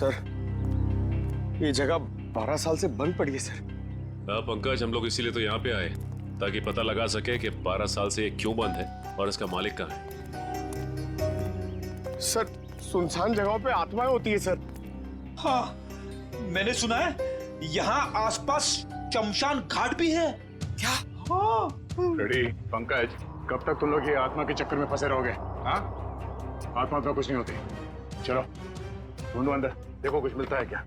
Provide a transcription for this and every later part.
Sir, ये जगह 12 साल से बंद पड़ी है सर। हाँ पंकज, हम लोग इसीलिए तो यहाँ पे आए ताकि पता लगा सके कि 12 साल से ये क्यों बंद है और इसका मालिक कहाँ है। सर, सुनसान जगहों पे आत्माएं होती है सर। हाँ, मैंने सुना है यहाँ आसपास शमशान घाट भी है। क्या? हाँ। रेडी पंकज, कब तक तुम लोग ये आत्मा के चक्कर में फंसे रहोगे? हाँ, आत्मा तो कुछ नहीं होती। चलो ढूंढो अंदर, देखो कुछ मिलता है क्या।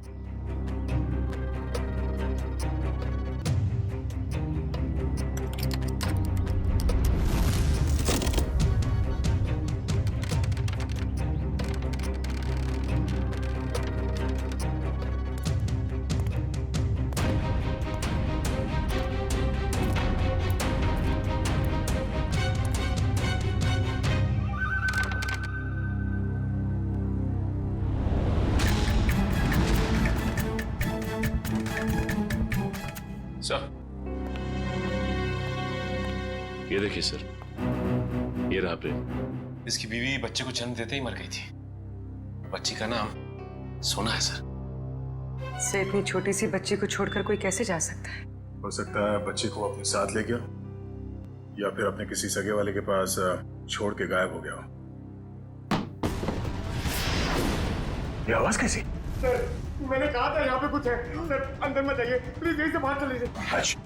सर, ये देखिए सर, ये रहा प्रेम। इसकी बीवी बच्चे को जन्म देते ही मर गई थी। बच्ची का नाम सोना है सर। से इतनी छोटी सी बच्ची को छोड़कर कोई कैसे जा सकता है? हो सकता है बच्चे को अपने साथ ले गया या फिर अपने किसी सगे वाले के पास छोड़ के गायब हो गया हो। ये आवाज कैसी? सर, मैंने कहा था यहाँ पे कुछ है। सर, अंदर मत जाइए प्लीज, यहीं से बाहर चले जाइए। अच्छा,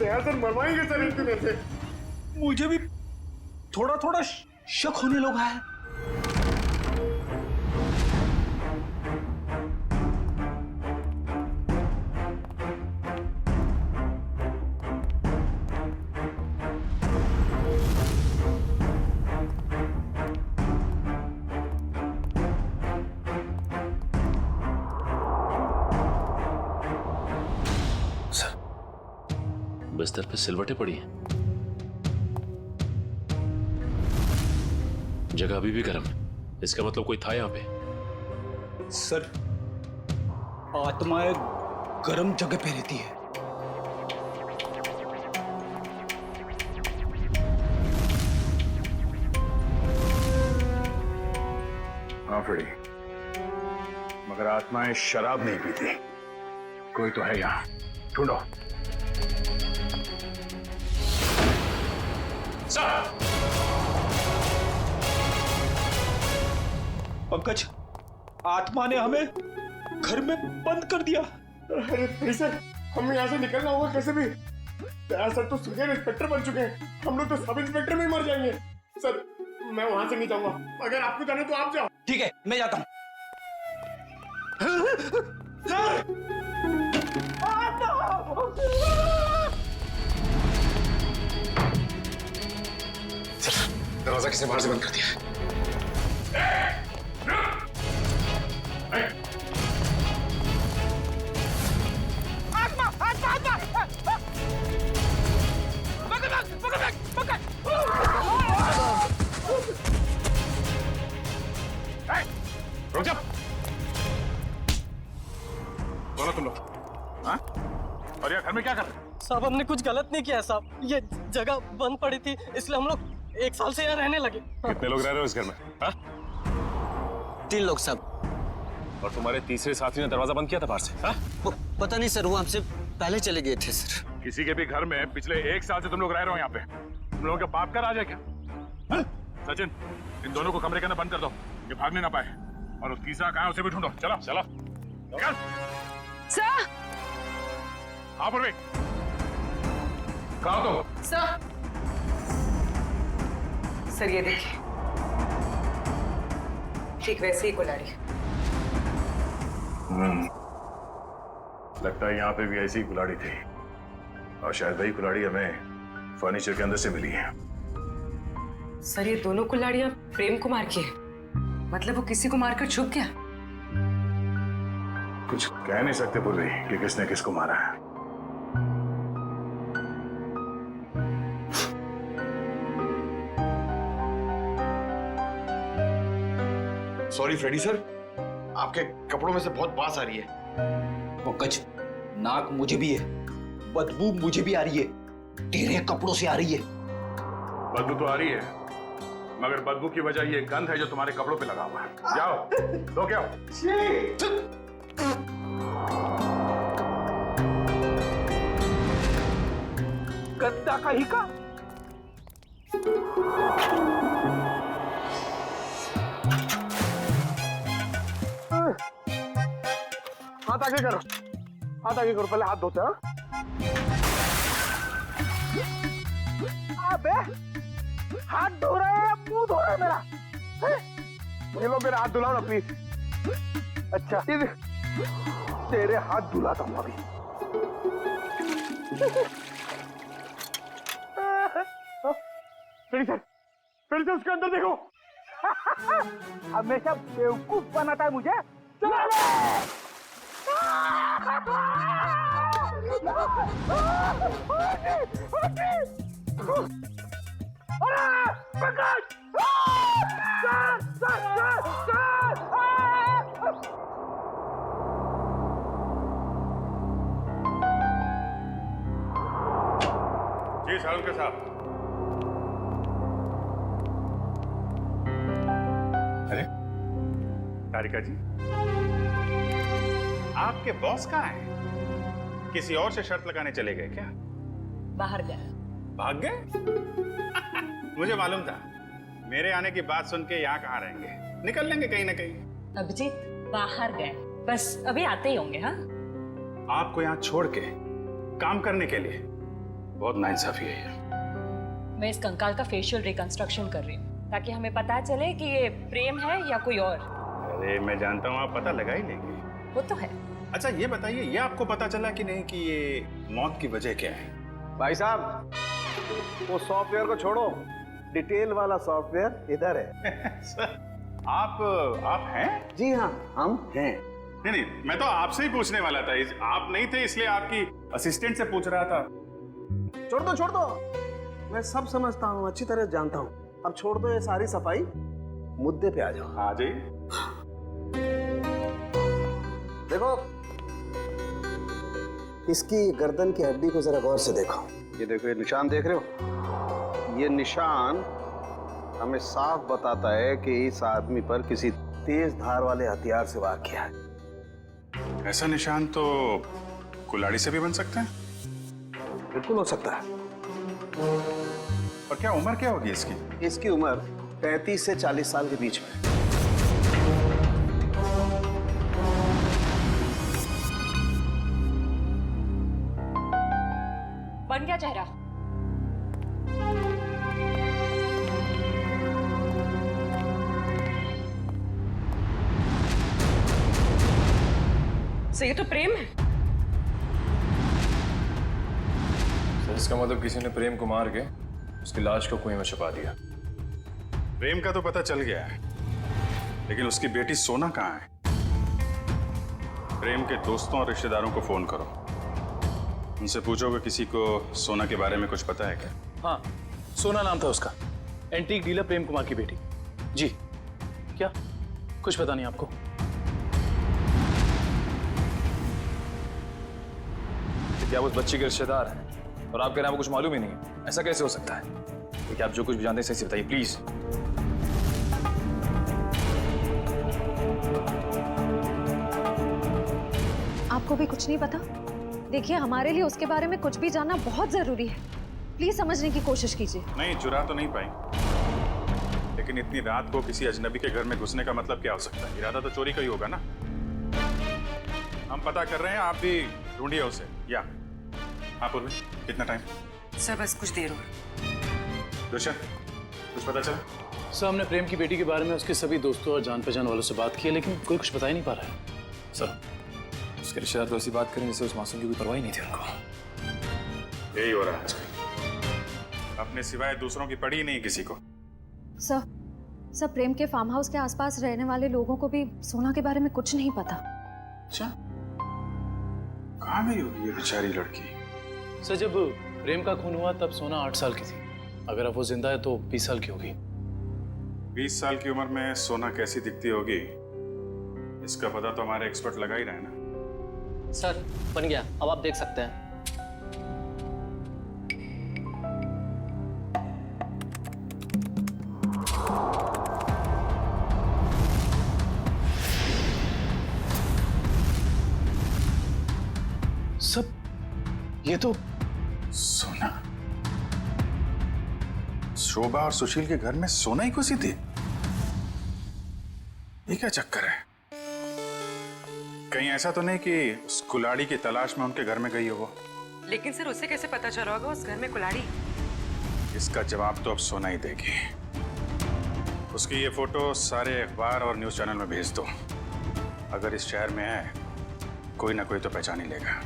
यार सर, मरवाएंगे सर इनकी वजह से। मुझे भी थोड़ा थोड़ा शक होने लगा है। बिस्तर पे सिलवटें पड़ी हैं। जगह अभी भी गर्म है, इसका मतलब कोई था यहाँ पे। सर, आत्माएं गर्म जगह पे रहती है। हाँ फ्रेडी, मगर आत्माएं शराब नहीं पीती। कोई तो है यहाँ, ढूंढो। पंकज, आत्मा ने हमें घर में बंद कर दिया। अरे नहीं सर, हमें यहाँ से निकलना होगा कैसे भी। यार सर, तो सीनियर इंस्पेक्टर बन चुके हैं, हम लोग तो सब इंस्पेक्टर में ही मर जाएंगे। सर, मैं वहां से नहीं जाऊंगा, अगर आपको जाना तो आप जाओ। ठीक है, मैं जाता हूँ। दरवाजा किसने बाहर से बंद कर दिया है? रुक जा। बोलो तुम लोग, हाँ? और यार घर में क्या कर रहे हो? साहब, हमने कुछ गलत नहीं किया साहब, ये जगह बंद पड़ी थी इसलिए हम लोग 1 साल से यहाँ रहने लगे। कितने लोग रह रहे हो इस घर में? हाँ? 3 लोग साहब। और तुम्हारे तीसरे साथी ने दरवाजा बंद किया था बाहर से? हाँ? पता नहीं सर, वो हमसे पहले चले गए थे सर। किसी के भी घर में पिछले 1 साल से तुम लोग रह रहे हो यहाँ पे, तुम लोगों के बाप का राज है क्या? हाँ? सचिन, इन दोनों को कमरे के अंदर बंद कर दो, ये भागने ना पाए। और वो तीसरा कहाँ है उसे भी ढूंढो। चलो चलो निकल। सर, हाँ पूर्वी, कहाँ तो? सर ये देखिए, ठीक वैसे ही कुल्हाड़ी। लगता है यहाँ पे भी ऐसी कुल्हाड़ी थी, और शायद वही कुल्हाड़ी हमें फर्नीचर के अंदर से मिली है। सर, ये दोनों कुल्हाड़ियां प्रेम कुमार की है, मतलब वो किसी को मारकर छुप गया। कुछ कह नहीं सकते पूर्वी कि किसने किसको मारा है। सॉरी फ्रेडी सर, आपके कपड़ों में से बहुत बास आ रही है। पंकज, नाक मुझे भी है, बदबू मुझे भी आ रही है, तेरे कपड़ों से आ रही है। बदबू तो आ रही है, मगर बदबू की वजह ये गंध है जो तुम्हारे कपड़ों पे लगा हुआ है। जाओ धो के आओ। गंदा कहीं का। हाथ आगे करो, हाथ आगे करो, पहले हाथ धोते हैं। अबे हाथ धो रहे हैं, मुंह धो रहा है मेरा। ये लो मेरा हाथ धुलाओ ना प्लीज। अच्छा तेरे हाथ धुलाता हूँ अभी। फिर से उसके अंदर देखो। हमेशा बेवकूफ बनाता है मुझे। चलो जी सालुंके साहब। अरे तारिका जी, आपके बॉस कहाँ हैं? किसी और से शर्त लगाने चले गए क्या? बाहर गए। भाग गए? मुझे मालूम था। मेरे आने की बात सुन के यहाँ कहाँ रहेंगे, निकल लेंगे कहीं ना कहीं। अभिजीत बाहर गए, बस अभी आते ही होंगे। हाँ, आपको यहाँ छोड़ के काम करने के लिए बहुत नाइंसाफी है ये। मैं इस कंकाल का फेशियल रिकंस्ट्रक्शन कर रही हूँ ताकि हमें पता चले कि ये प्रेम है या कोई और। अरे मैं जानता हूँ आप पता लगा ही लेंगे। वो तो है। अच्छा ये बताइए, ये आपको पता चला कि नहीं कि ये मौत की वजह क्या है? भाई साहब वो सॉफ्टवेयर को छोड़ो, डिटेल वाला सॉफ्टवेयर इधर है। सर आप हैं? जी हाँ हम हैं। नहीं, मैं तो आपसे ही पूछने वाला था। आप नहीं थे इसलिए आपकी असिस्टेंट से पूछ रहा था। छोड़ दो, मैं सब समझता हूँ, अच्छी तरह जानता हूँ। अब छोड़ दो ये सारी सफाई, मुद्दे पे आ जाओ। आ जाइए। देखो इसकी गर्दन की हड्डी को जरा गौर से देखो। ये देखो, ये निशान देख रहे हो? ये निशान हमें साफ बताता है कि इस आदमी पर किसी तेज धार वाले हथियार से वार किया है। ऐसा निशान तो कुल्हाड़ी से भी बन सकता है? बिल्कुल हो सकता है। और क्या उम्र क्या होगी इसकी? इसकी उम्र 35 से 40 साल के बीच में। बन गया चेहरा। सर ये तो प्रेम है। सर इसका मतलब किसी ने प्रेम को मार के उसकी लाश को कुएं में छुपा दिया। प्रेम का तो पता चल गया है, लेकिन उसकी बेटी सोना कहाँ है? प्रेम के दोस्तों और रिश्तेदारों को फोन करो, उनसे पूछोगे किसी को सोना के बारे में कुछ पता है क्या? हाँ, सोना नाम था उसका, एंटीक डीलर प्रेम कुमार की बेटी। जी क्या कुछ पता नहीं आपको? क्या उस बच्ची के रिश्तेदार हैं और आप कह रहे हैं कुछ मालूम ही नहीं है? ऐसा कैसे हो सकता है? क्योंकि आप जो कुछ भी जानते हैं सही से बताइए प्लीज। आपको भी कुछ नहीं पता? देखिए हमारे लिए उसके बारे में कुछ भी जानना बहुत जरूरी है। प्लीज समझने की कोशिश कीजिए। नहीं, चुरा तो नहीं पाई, लेकिन इतनी रात को किसी अजनबी के घर में घुसने का मतलब क्या हो सकता है? इरादा तो चोरी का ही होगा ना। हम पता कर रहे हैं, आप भी ढूंढिए उसे। या हाँ पूर्वी, कितना टाइम? सर बस कुछ देर और। दुष्यंत, कुछ पता चला? सर हमने प्रेम की बेटी के बारे में उसके सभी दोस्तों और जान पहचान वालों से बात की है, लेकिन कोई कुछ बता ही नहीं पा रहा है। सर उसके रिश्तेदार तो ऐसी बात करें जैसे उस मासूम की कोई परवाह ही नहीं थी उनको। यही हो रहा है आजकल, अपने सिवाय दूसरों की पड़ी नहीं किसी को। सर प्रेम के फार्म हाउस के आसपास रहने वाले लोगों को भी सोना के बारे में कुछ नहीं पता। अच्छा, कहाँ गई होगी ये बेचारी लड़की? सर जब प्रेम का खून हुआ तब सोना 8 साल की थी। अगर अब वो जिंदा है तो 20 साल की होगी। 20 साल की उम्र में सोना कैसी दिखती होगी, इसका पता तो हमारे एक्सपर्ट लगा ही रहे हैं ना। सर बन गया, अब आप देख सकते हैं। सब ये तो सोना? शोभा और सुशील के घर में सोना ही घुसी थी? ये क्या चक्कर है? कहीं ऐसा तो नहीं कि उस कुलाड़ी की तलाश में उनके घर में गई हो वो? लेकिन सर उसे कैसे पता चला होगा उस घर में कुल्हाड़ी? इसका जवाब तो अब सोना ही देगी। उसकी ये फोटो सारे अखबार और न्यूज चैनल में भेज दो। अगर इस शहर में है कोई ना कोई तो पहचान ही लेगा।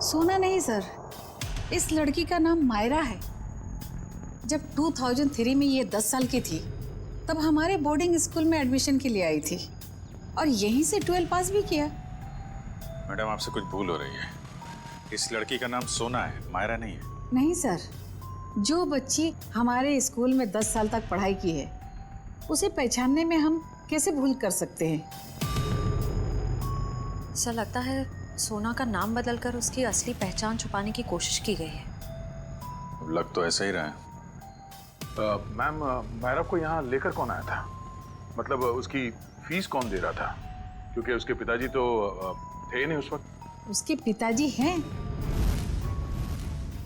सोना नहीं सर, इस लड़की का नाम मायरा है। जब 2003 में ये 10 साल की थी तब हमारे बोर्डिंग स्कूल में एडमिशन के लिए आई थी और यहीं से 12 पास भी किया। मैडम आपसे कुछ भूल हो रही है। इस लड़की का नाम सोना है, मायरा नहीं है। नहीं सर, जो बच्ची हमारे स्कूल में 10 साल तक पढ़ाई की है उसे पहचानने में हम कैसे भूल कर सकते हैं? सर लगता है सोना का नाम बदलकर उसकी असली पहचान छुपाने की कोशिश की गई है। लग तो ऐसा ही रहा है। मैम, मायरा को यहाँ लेकर कौन आया था? मतलब उसकी फीस कौन दे रहा था? क्योंकि उसके पिताजी तो थे नहीं उस वक्त। उसके पिताजी हैं।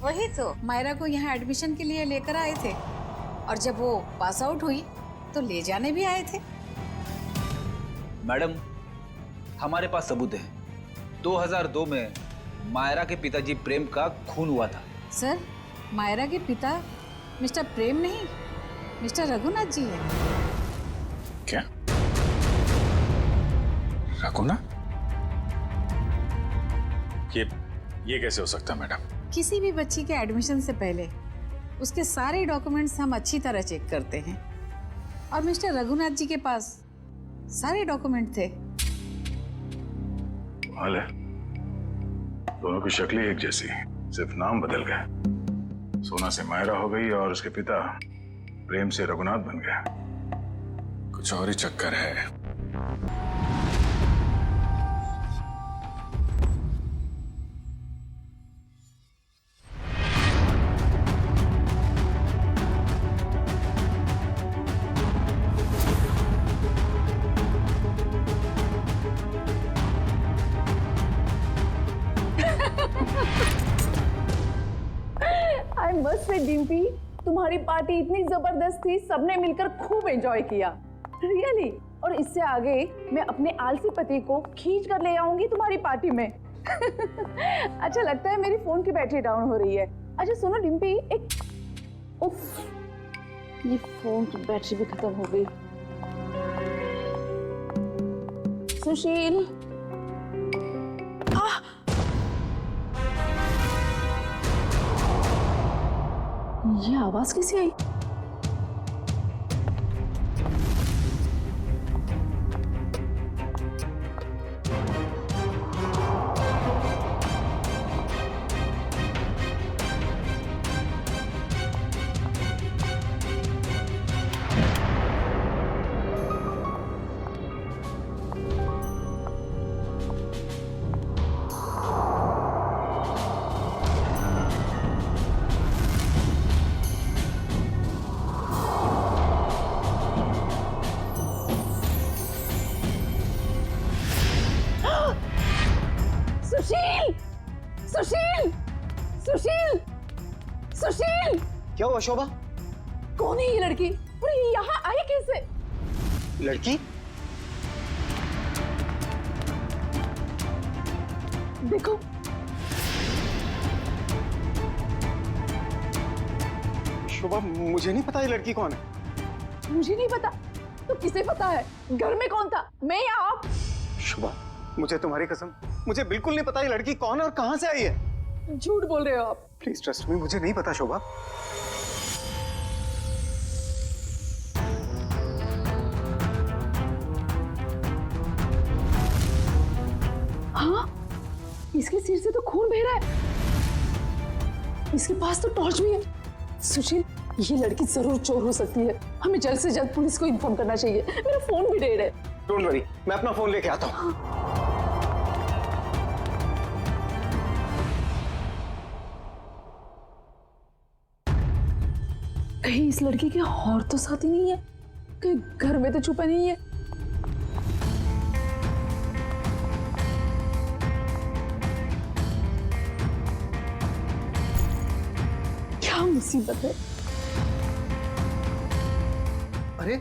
वही तो मायरा को यहाँ एडमिशन के लिए लेकर आए थे और जब वो पास आउट हुई तो ले जाने भी आए थे। मैडम, हमारे पास सबूत है। 2002 में मायरा के पिताजी प्रेम का खून हुआ था। सर, मायरा के पिता मिस्टर प्रेम नहीं, मिस्टर रघुनाथ जी है। क्या? रघुनाथ? ये कैसे हो सकता है मैडम? किसी भी बच्ची के एडमिशन से पहले उसके सारे डॉक्यूमेंट्स हम अच्छी तरह चेक करते हैं और मिस्टर रघुनाथ जी के पास सारे डॉक्यूमेंट थे। हाल है, दोनों की शक्लें एक जैसी, सिर्फ नाम बदल गए। सोना से मायरा हो गई और उसके पिता प्रेम से रघुनाथ बन गया। कुछ और ही चक्कर है। आई मस्ट से डिम्पी, तुम्हारी पार्टी इतनी जबरदस्त थी, सबने मिलकर खूब एंजॉय किया। रियली और इससे आगे मैं अपने आलसी पति को खींच कर ले आऊंगी तुम्हारी पार्टी में। अच्छा लगता है मेरी फोन की बैटरी डाउन हो रही है। अच्छा सुनो डिम्पी, एक उफ, ये फोन की बैटरी भी खत्म हो गई। सुशील, ये आवाज कैसे आई? सुशील, सुशील, सुशील, सुशील! क्या हुआ शोभा? कौन है ये लड़की और ये यहाँ आई कैसे? लड़की? देखो, शोभा मुझे नहीं पता ये लड़की कौन है। मुझे नहीं पता तो किसे पता है? घर में कौन था, मैं या आप? शोभा मुझे तुम्हारी कसम, मुझे बिल्कुल नहीं पता ये लड़की कौन है और कहां से आई है। झूठ बोल रहे हो आप। प्लीज ट्रस्ट मी, मुझे नहीं पता शोभा। हाँ, इसके सिर से तो खून बह रहा है। इसके पास तो टॉर्च भी है। सुशील, ये लड़की जरूर चोर हो सकती है। हमें जल्द से जल्द पुलिस को इन्फॉर्म करना चाहिए। मेरा फोन भी डेड है। डोंट वरी, मैं अपना फोन लेके आता हूँ। कहीं इस लड़की के और तो साथी नहीं है, कहीं घर में तो छुपा नहीं है। क्या मुसीबत है। अरे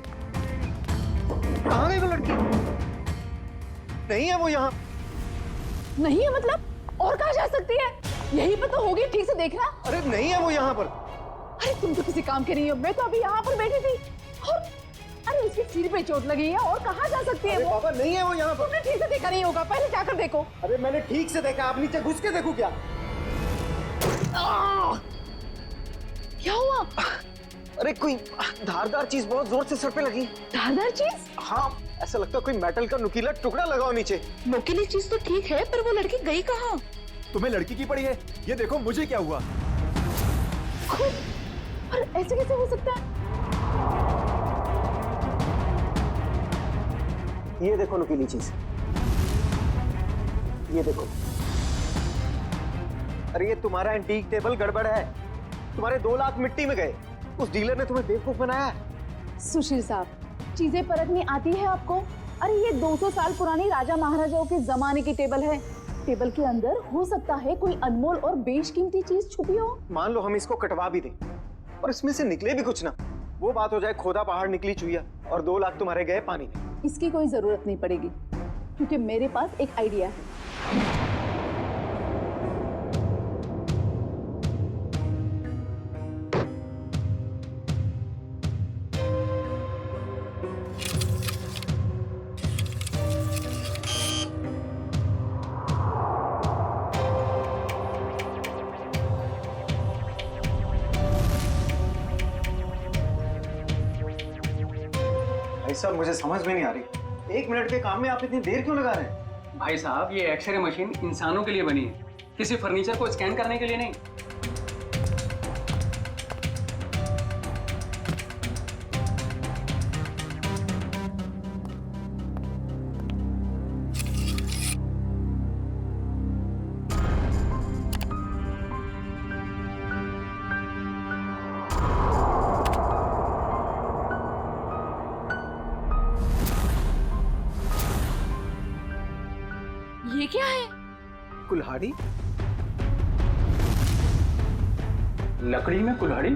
कहाँ गई वो लड़की? नहीं है वो यहाँ। नहीं है मतलब? और कहाँ जा सकती है? यहीं पर तो होगी, ठीक से देखना। अरे नहीं है वो यहाँ पर। अरे तुम तो किसी काम के नहीं हो, मैं तो अभी यहाँ पर बैठी थी और अरे उसके सिर पे चोट लगी है, और कहाँ जा सकती है वो? बाबा नहीं है वो यहाँ पर। तुमने ठीक से देखा नहीं होगा, पहले जाकर देखो। अरे मैंने ठीक से देखा, आप नीचे घुस के देखो क्या? क्या हुआ? अरे कोई धारदार चीज बहुत जोर से सर पे लगी। धारदार चीज? हाँ, ऐसा लगता है कोई मेटल का नुकीला टुकड़ा लगाओ नीचे। नुकीली चीज तो ठीक है, पर वो लड़की गई कहाँ? तुम्हें लड़की की पड़ी है, ये देखो मुझे क्या हुआ। और ऐसे कैसे हो सकता है? ये देखो नुकीली चीज, ये देखो। अरे ये तुम्हारा एंटीक टेबल गड़बड़ है, तुम्हारे 2 लाख मिट्टी में गए। उस डीलर ने तुम्हें बेवकूफ बनाया है। सुशील साहब, चीजें परखनी आती है आपको? अरे ये 200 साल पुरानी राजा महाराजाओं के जमाने की टेबल है। टेबल के अंदर हो सकता है कोई अनमोल और बेशकीमती चीज छुपी हो। मान लो हम इसको कटवा भी दें और इसमें से निकले भी कुछ ना, वो बात हो जाए खोदा पहाड़ निकली चुईया और 2 लाख तुम्हारे गए पानी में। इसकी कोई जरूरत नहीं पड़ेगी, क्योंकि मेरे पास एक आइडिया है। सर मुझे समझ में नहीं आ रही, 1 मिनट के काम में आप इतनी देर क्यों लगा रहे हैं? भाई साहब, ये एक्सरे मशीन इंसानों के लिए बनी है, किसी फर्नीचर को स्कैन करने के लिए नहीं। ये क्या है? कुल्हाड़ी? लकड़ी में कुल्हाड़ी?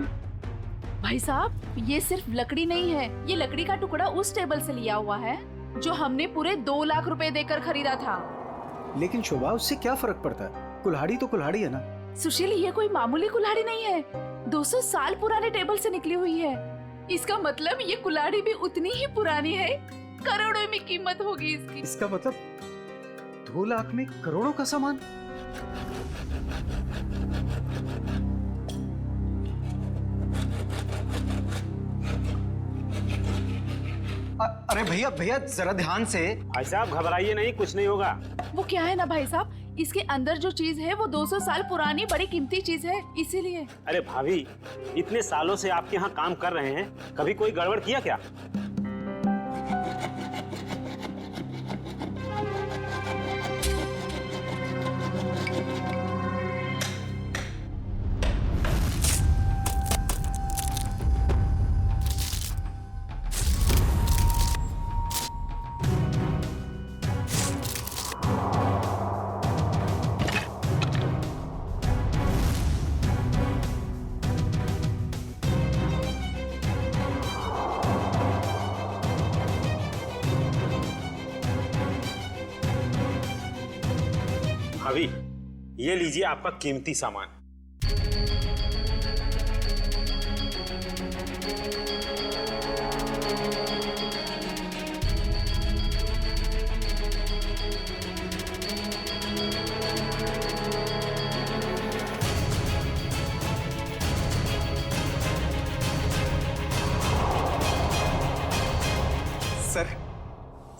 भाई साहब, ये सिर्फ लकड़ी नहीं है, ये लकड़ी का टुकड़ा उस टेबल से लिया हुआ है जो हमने पूरे 2 लाख रुपए देकर खरीदा था। लेकिन शोभा, उससे क्या फर्क पड़ता है? कुल्हाड़ी तो कुल्हाड़ी है ना। सुशील, ये कोई मामूली कुल्हाड़ी नहीं है, 200 साल पुराने टेबल से निकली हुई है। इसका मतलब ये कुल्हाड़ी भी उतनी ही पुरानी है, करोड़ों में कीमत होगी इसकी। इसका मतलब 2 लाख में करोड़ों का सामान। अरे भैया भैया जरा ध्यान से। भाई साहब घबराइए नहीं, कुछ नहीं होगा। वो क्या है ना भाई साहब, इसके अंदर जो चीज है वो 200 साल पुरानी बड़ी कीमती चीज है, इसीलिए। अरे भाभी, इतने सालों से आपके यहाँ काम कर रहे हैं, कभी कोई गड़बड़ किया क्या? भाभी, ये लीजिए आपका कीमती सामान।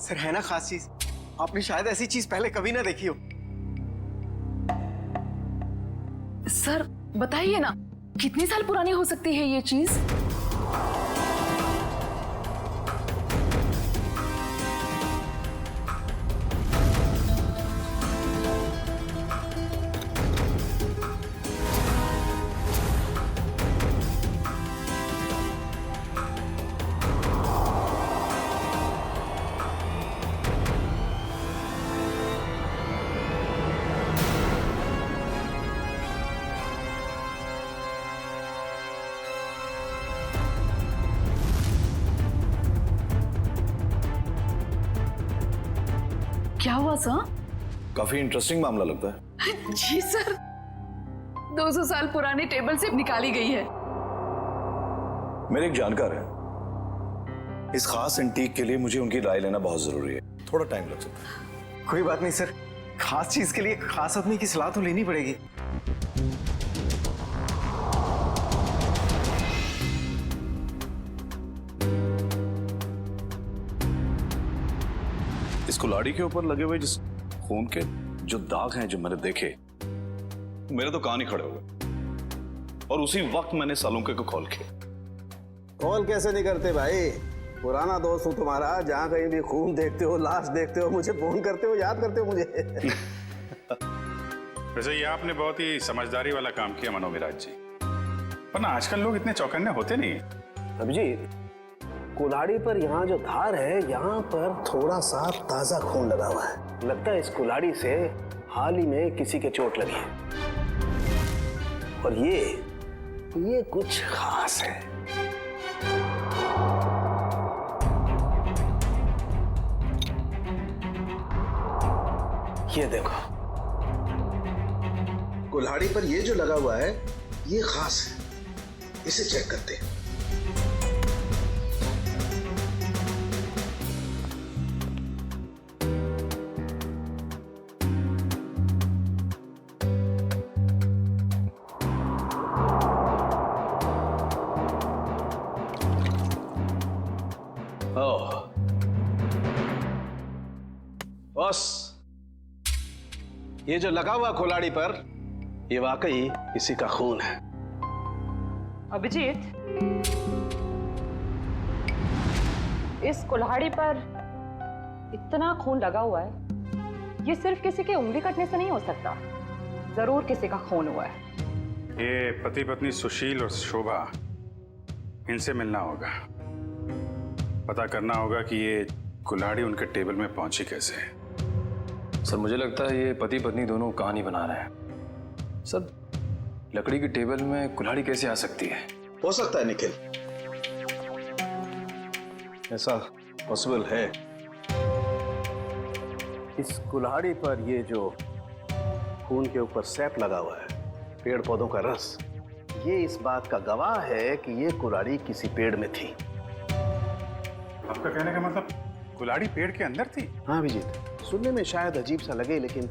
सर है ना खास चीज, आपने शायद ऐसी चीज पहले कभी ना देखी हो। सर बताइए ना, कितने साल पुरानी हो सकती है ये चीज? क्या हुआ सर? काफी इंटरेस्टिंग मामला लगता है। जी सर, 200 साल पुरानी टेबल से निकाली गई है। मेरे एक जानकार है, इस खास एंटीक के लिए मुझे उनकी राय लेना बहुत जरूरी है। थोड़ा टाइम लग सकता है। कोई बात नहीं सर, खास चीज के लिए खास आदमी की सलाह तो लेनी पड़ेगी। इस कुल्हाड़ी के ऊपर लगे हुए जिस खून के जो दाग हैं जो मैंने देखे, मेरे तो कान ही खड़े हो गए। और उसी वक्त मैंने सालुंके को कॉल किया। कॉल कैसे नहीं करते भाई? पुराना दोस्त हूँ तुम्हारा, जहाँ कहीं भी खून देखते हो, लाश देखते हो, मुझे फोन करते हो, याद करते हो मुझे। वैसे ये आपने बहुत ही समझदारी वाला काम किया मनोविराज जी, वरना आजकल लोग इतने चौकन्ने होते नहीं। अभिजीत, कुल्हाड़ी पर यहाँ जो धार है, यहाँ पर थोड़ा सा ताजा खून लगा हुआ है। लगता है इस कुल्हाड़ी से हाल ही में किसी के चोट लगी है। और ये कुछ खास है। ये देखो, कुल्हाड़ी पर ये जो लगा हुआ है ये खास है। इसे चेक करते हैं। बस, ये जो लगा हुआ कुल्हाड़ी पर, ये वाकई किसी का खून है। अभिजीत, इस कुल्हाड़ी पर इतना खून लगा हुआ है, ये सिर्फ किसी के उंगली कटने से नहीं हो सकता। जरूर किसी का खून हुआ है। ये पति पत्नी सुशील और शोभा, इनसे मिलना होगा। पता करना होगा कि ये कुल्हाड़ी उनके टेबल में पहुंची कैसे। सर मुझे लगता है ये पति पत्नी दोनों कहानी बना रहे हैं। सर लकड़ी की टेबल में कुल्हाड़ी कैसे आ सकती है? हो सकता है निखिल, ऐसा पॉसिबल है। इस कुल्हाड़ी पर ये जो खून के ऊपर सैप लगा हुआ है, पेड़ पौधों का रस, ये इस बात का गवाह है कि ये कुल्हाड़ी किसी पेड़ में थी। आपका कहने का मतलब कुल्हाड़ी पेड़ के अंदर थी? हाँ अभिजीत, सुनने में शायद अजीब सा लगे, लेकिन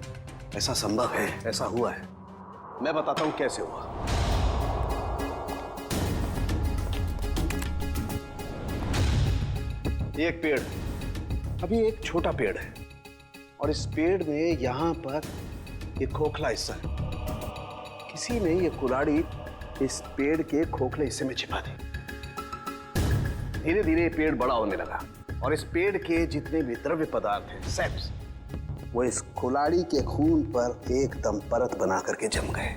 ऐसा संभव है, ऐसा हुआ है। मैं बताता हूं कैसे हुआ। एक पेड़, अभी एक छोटा पेड़ है, और इस पेड़ में यहां पर एक खोखला हिस्सा है। किसी ने ये कुल्हाड़ी इस पेड़ के खोखले हिस्से में छिपा दी। धीरे धीरे ये पेड़ बड़ा होने लगा, और इस पेड़ के जितने भी द्रव्य पदार्थ हैं, सेप्स, वो इस कुल्हाड़ी के खून पर एकदम परत बना करके जम गए।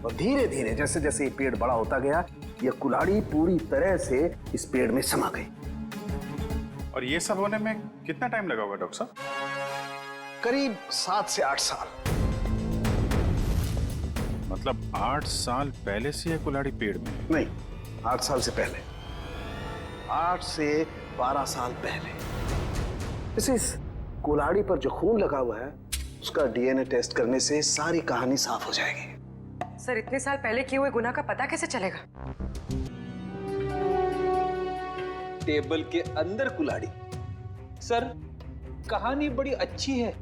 और धीरे धीरे जैसे जैसे ये पेड़ बड़ा होता गया, ये कुल्हाड़ी पूरी तरह से इस पेड़ में समा गई। और ये सब होने में कितना टाइम लगा होगा डॉक्टर साहब? करीब 7 से 8 साल। मतलब 8 साल पहले से ये कुल्हाड़ी पेड़ में? नहीं, 8 साल से पहले, 8 से 12 साल पहले। इस कुल्हाड़ी पर जो खून लगा हुआ है, उसका डीएनए टेस्ट करने से सारी कहानी साफ हो जाएगी। सर, इतने साल पहले किए हुए गुनाह का पता कैसे चलेगा? टेबल के अंदर कुल्हाड़ी। सर कहानी बड़ी अच्छी है।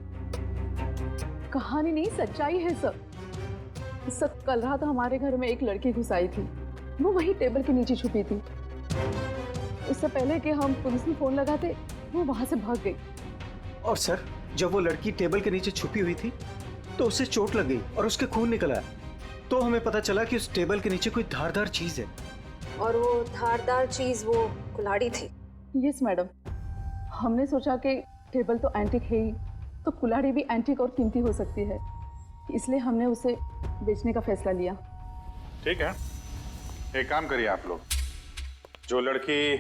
कहानी नहीं, सच्चाई है सर। सर, कल रात हमारे घर में एक लड़की घुस आई थी। वो वही टेबल के नीचे छुपी थी। उससे पहले कि हम पुलिस में फोन लगाते, वो वहां से भाग गई। और सर, जब वो लड़की टेबल के नीचे छुपी हुई थी तो उसे चोट लग गई और उसके खून निकल आया। तो हमें पता चला कि उस टेबल के नीचे कोई धारदार चीज है। और वो धारदार चीज वो कुल्हाड़ी थी। यस मैडम, हमने सोचा कि टेबल तो एंटीक है ही, तो कुल्हाड़ी भी एंटीक और कीमती हो सकती है, इसलिए हमने उसे बेचने का फैसला लिया। ठीक है, एक काम करिए आप लोग, जो लड़की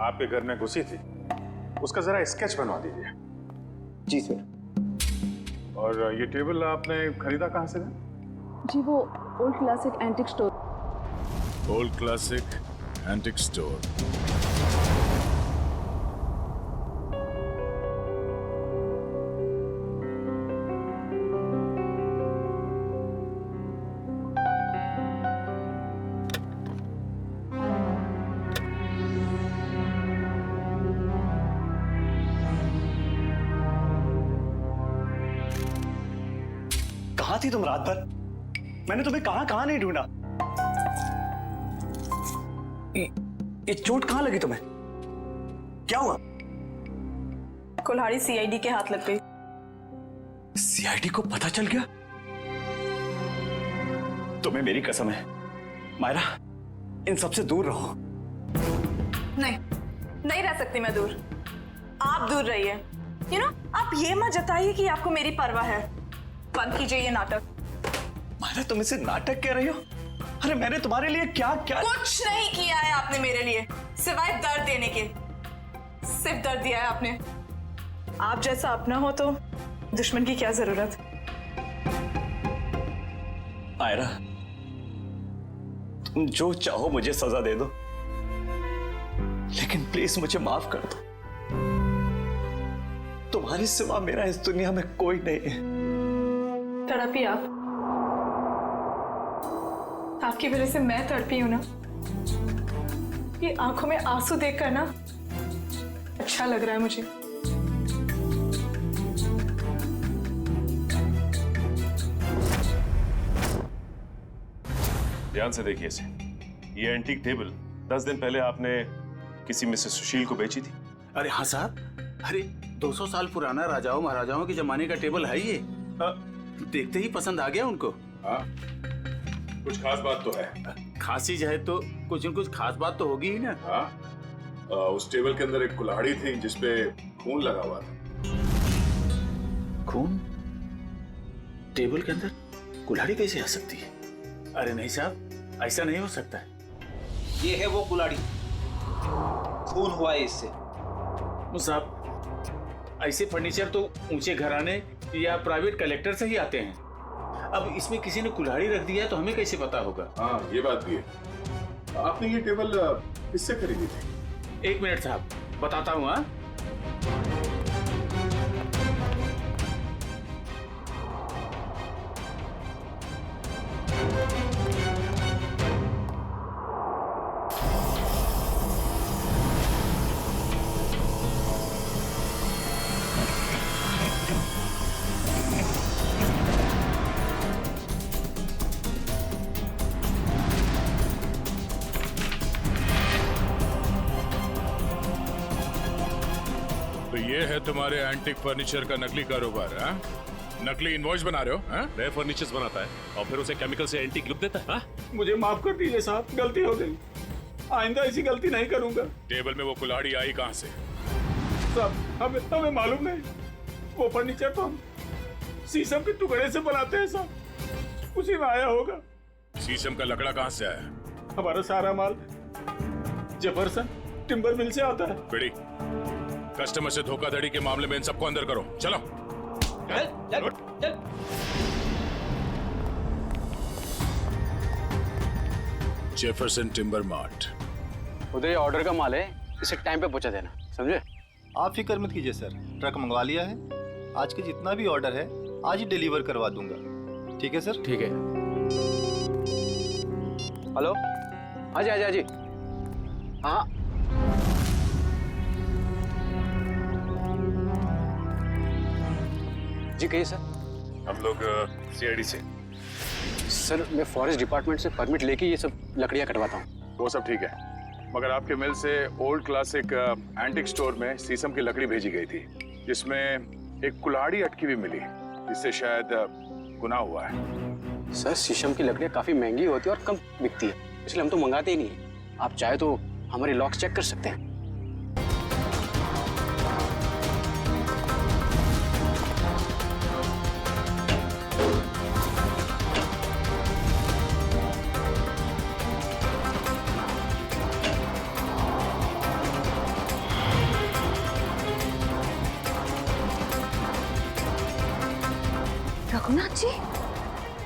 आपके घर में घुसी थी उसका जरा स्केच बनवा दीजिए। जी सर। और ये टेबल आपने खरीदा कहाँ से? जी, वो old classic antique store. Old classic antique store. थी तुम रात भर? मैंने तुम्हें कहां कहां नहीं ढूंढा। ये चोट कहां लगी तुम्हें? क्या हुआ? कुल्हाड़ी सीआईडी के हाथ लग गई। सीआईडी को पता चल गया? तुम्हें मेरी कसम है मायरा, इन सबसे दूर रहो। नहीं रह सकती मैं दूर। आप दूर रहिए। आप ये मत जताइए कि आपको मेरी परवाह है। बंद कीजिए ये नाटक। मायरा, तुम इसे नाटक कह रही हो? अरे मैंने तुम्हारे लिए क्या क्या कुछ नहीं किया है आपने मेरे लिए, सिवाय दर्द देने के। सिर्फ दर्द दिया है आपने। आप जैसा अपना हो तो दुश्मन की क्या जरूरत। मायरा, तुम जो चाहो मुझे सजा दे दो, लेकिन प्लीज मुझे माफ कर दो। तुम्हारे सिवा मेरा इस दुनिया में कोई नहीं है। तड़पी आप। आपकी वजह से मैं तड़पी हूं ना। ये आंखों में आंसू देखकर ना अच्छा लग रहा है मुझे। ध्यान से देखिए इसे। ये एंटीक टेबल 10 दिन पहले आपने किसी मिसेस सुशील को बेची थी। अरे हाँ साहब, अरे 200 साल पुराना राजाओं महाराजाओं के जमाने का टेबल है ये। देखते ही पसंद आ गया उनको। हाँ, कुछ खास बात तो है। खास चीज है तो कुछ न कुछ खास बात तो होगी ही ना। हाँ, उस टेबल के अंदर एक कुल्हाड़ी थी जिसपे खून लगा हुआ था। खून? टेबल के अंदर कुल्हाड़ी कैसे आ सकती है? अरे नहीं साहब, ऐसा नहीं हो सकता है। ये है वो कुल्हाड़ी, खून हुआ है इससे। साहब, ऐसे फर्नीचर तो ऊंचे घराने या प्राइवेट कलेक्टर से ही आते हैं। अब इसमें किसी ने कुल्हाड़ी रख दिया है तो हमें कैसे पता होगा? हाँ, ये बात भी है। आपने ये टेबल किससे खरीदी थी? 1 मिनट साहब, बताता हूँ। हाँ, तो ये है तुम्हारे एंटीक फर्नीचर का नकली कारोबार। हाँ? नकली इनवॉइस बना रहे हो? हाँ? नए फर्नीचर्स बनाता है और फिर उसे केमिकल से एंटीक लुक देता है। हाँ? मुझे माफ कर दीजिए साहब, गलती हो गई। आइंदा ऐसी गलती नहीं करूंगा। टेबल में वो कुल्हाड़ी आई कहाँ से? साहब, हमें मालूम नहीं। वो फर्नीचर तो हम शीशम के टुकड़े से बनाते हैं साहब, उसी में आया होगा। शीशम का लकड़ा कहाँ से आया? हमारा सारा माल जबरसन टिम्बर मिल से आता है। बिड़ी, कस्टमर से धोखाधड़ी के मामले में इन सबको अंदर करो। चलो। चल। Jefferson timber mart. उधर ये ऑर्डर का माल है, इसे टाइम पे पहुंचा देना, समझे? आप फिक्र मत कीजिए सर, ट्रक मंगवा लिया है। आज के जितना भी ऑर्डर है आज ही डिलीवर करवा दूंगा। ठीक है सर? ठीक है। हेलो, हाँ जी। हाँ, जी कहिए सर। हम लोग सीआईडी से। सर, मैं फॉरेस्ट डिपार्टमेंट से परमिट लेके ये सब लकड़ियाँ कटवाता हूँ। वो सब ठीक है, मगर आपके मिल से ओल्ड क्लासिक एंटिक स्टोर में शीशम की लकड़ी भेजी गई थी जिसमें एक कुल्हाड़ी अटकी हुई मिली, जिससे शायद गुनाह हुआ है। सर, शीशम की लकड़ियाँ काफी महंगी होती है और कम बिकती है, इसलिए हम तो मंगाते ही नहीं है। आप चाहे तो हमारे लॉक्स चेक कर सकते हैं। रघुनाथ जी,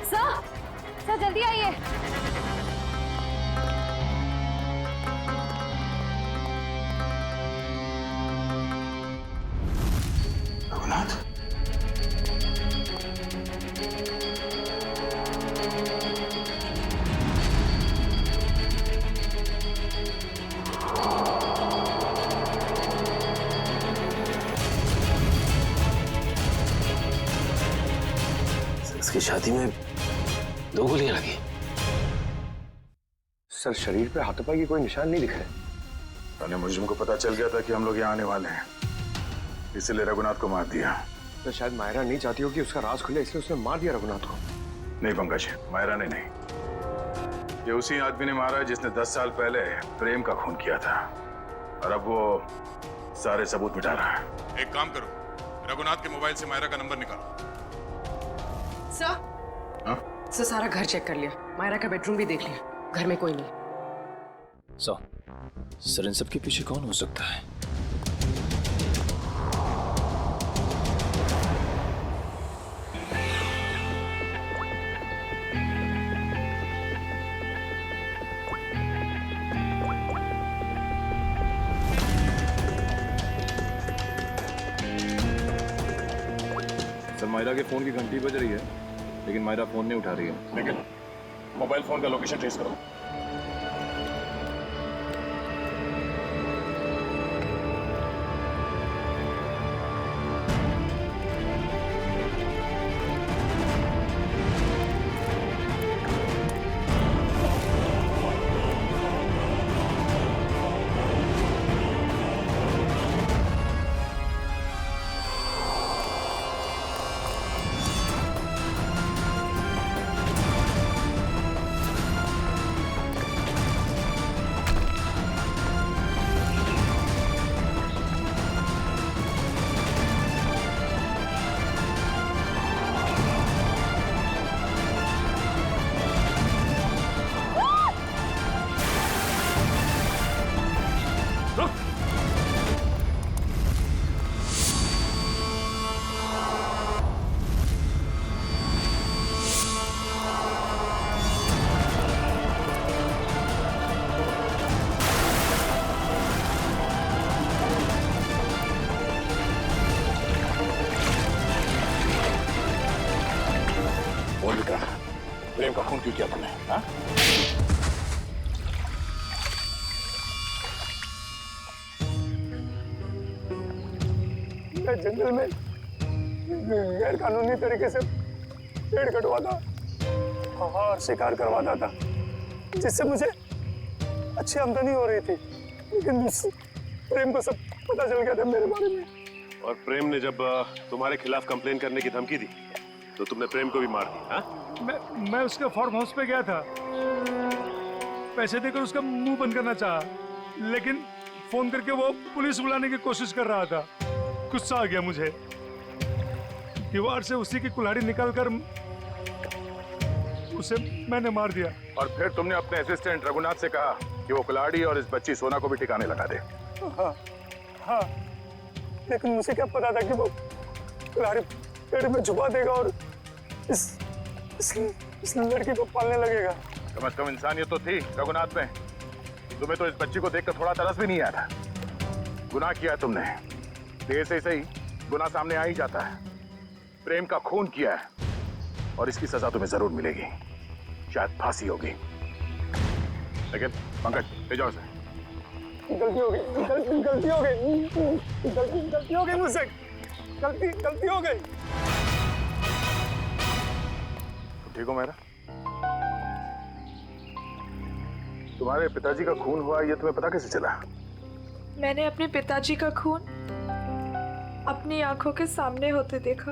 सर जल्दी आइए। रघुनाथ, उसकी छाती में 2 गोलियां लगी। सर शरीर पे हाथापाई की कोई निशान नहीं दिख रहे। तने मुझे को पता चल गया था कि हम लोग यहाँ आने वाले हैं, इसलिए रघुनाथ को मार दिया। तो शायद मायरा नहीं चाहती हो कि उसका राज खुले, इसलिए उसने मार दिया रघुनाथ को। नहीं पंकज, मायरा ने नहीं, ये उसी आदमी ने मारा जिसने 10 साल पहले प्रेम का खून किया था, और अब वो सारे सबूत मिटा रहा है। एक काम करो, रघुनाथ के मोबाइल से मायरा का नंबर निकालो। सर सारा घर चेक कर लिया, मायरा का बेडरूम भी देख लिया, घर में कोई नहीं। सर इन सब के पीछे कौन हो सकता है? सर मायरा के फोन की घंटी बज रही है, लेकिन मायरा फोन नहीं उठा रही है। लेकिन मोबाइल फोन का लोकेशन ट्रेस करो। प्रेम का खून क्यों किया तुमने? हाँ? मैं जंगल में गैर कानूनी तरीके से पेड़ कटवाता और शिकार करवाता था, जिससे मुझे अच्छी आमदनी हो रही थी। लेकिन प्रेम को सब पता चल गया था मेरे बारे में। और प्रेम ने जब तुम्हारे खिलाफ कंप्लेन करने की धमकी दी तो तुमने प्रेम को भी मार दिया। हाँ? मैं उसके फार्म हाउस पे गया था, पैसे देकर उसका मुंह बंद करना चाहा, लेकिन फोन करके वो पुलिस बुलाने की कोशिश कर रहा था। गुस्सा आ गया मुझे, दीवार से उसी की कुल्हाड़ी निकालकर उसे मैंने मार दिया। और फिर तुमने अपने असिस्टेंट रघुनाथ से कहा कि वो कुल्हाड़ी और इस बच्ची सोना को भी ठिकाने लगा दे। हाँ, लेकिन मुझे क्या पता था कि वो कुल्हाड़ी पेड़ में छुपा देगा और इस लड़की को पालने लगेगा। कम से कम इंसानियत तो थी रघुनाथ में। तुम्हें तो इस बच्ची को देखकर थोड़ा तरस भी नहीं आया था। गुनाह किया तुमने, देर से सही गुनाह सामने आ ही जाता है। प्रेम का खून किया है और इसकी सजा तुम्हें जरूर मिलेगी, शायद फांसी होगी। लेकिन पंकज ले जाओ इसे। गलती हो गई, गलती हो गई, गलती हो गई मुझसे, गलती हो गई। ठीक हो मेरा? तुम्हारे पिताजी का खून हुआ ये तुम्हें पता कैसे चला? मैंने अपने पिताजी का खून अपनी आंखों के सामने होते देखा।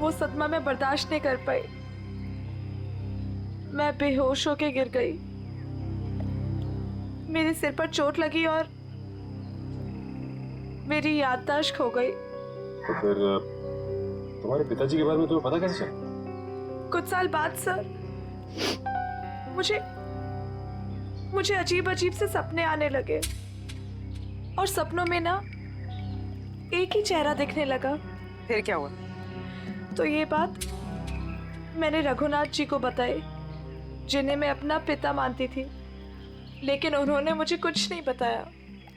वो सदमा में बर्दाश्त नहीं कर पाई, मैं बेहोश होके गिर गई। मेरे सिर पर चोट लगी और मेरी याददाश्त खो गई। तो फिर तुम्हारे पिताजी के बारे में तुम्हें पता कैसे चला? कुछ साल बाद सर, मुझे अजीब अजीब से सपने आने लगे और सपनों में ना एक ही चेहरा दिखने लगा। फिर क्या हुआ? तो ये बात मैंने रघुनाथ जी को बताई, जिन्हें मैं अपना पिता मानती थी, लेकिन उन्होंने मुझे कुछ नहीं बताया।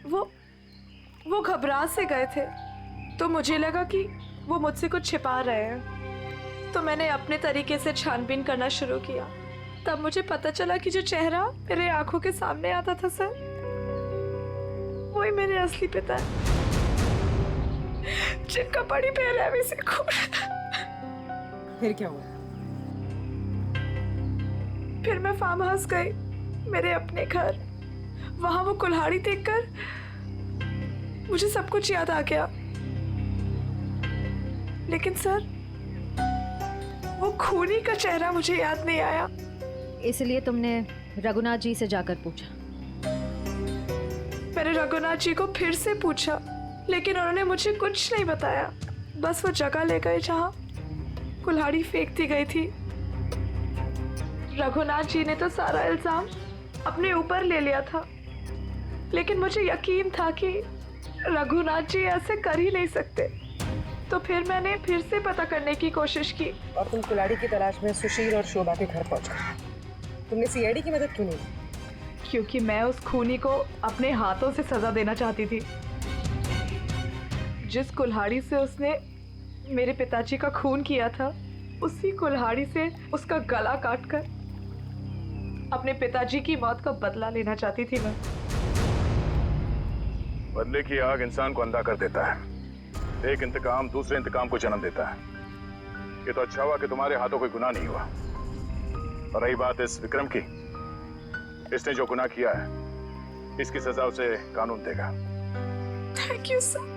वो घबरा से गए थे, तो मुझे लगा कि वो मुझसे कुछ छिपा रहे हैं। तो मैंने अपने तरीके से छानबीन करना शुरू किया। तब मुझे पता चला कि जो चेहरा मेरे आंखों के सामने आता था सर, वही मेरे असली पिता है। जिनका बड़ी बेरहमी से खून। फिर क्या हुआ? फिर मैं फार्म हाउस गई, मेरे अपने घर। वहां वो कुल्हाड़ी देखकर मुझे सब कुछ याद आ गया। लेकिन सर, वो खूनी का चेहरा मुझे याद नहीं आया। इसलिए तुमने रघुनाथ जी से जाकर पूछा? मैंने रघुनाथ जी को फिर से पूछा, लेकिन उन्होंने मुझे कुछ नहीं बताया। बस वो जगह ले गए जहां कुल्हाड़ी फेंक दी गई थी। रघुनाथ जी ने तो सारा इल्जाम अपने ऊपर ले लिया था, लेकिन मुझे यकीन था कि रघुनाथ जी ऐसे कर ही नहीं सकते। तो फिर मैंने फिर से पता करने की कोशिश की। और तुम कुल्हाड़ी की तलाश में सुशील और शोभा के घर पहुंच गए। तुमने सीआईडी की मदद क्यों नहीं की? क्योंकि मैं उस खूनी को अपने हाथों से सजा देना चाहती थी। जिस कुल्हाड़ी से उसने मेरे पिताजी का खून किया था, उसी कुल्हाड़ी से उसका गला काटकर अपने पिताजी की मौत का बदला लेना चाहती थी मैं। बदले की आग इंसान को अंधा कर देता है। एक इंतकाम दूसरे इंतकाम को जन्म देता है। ये तो अच्छा हुआ कि तुम्हारे हाथों कोई गुनाह नहीं हुआ। और रही बात इस विक्रम की, इसने जो गुनाह किया है, इसकी सजा उसे कानून देगा। Thank you sir.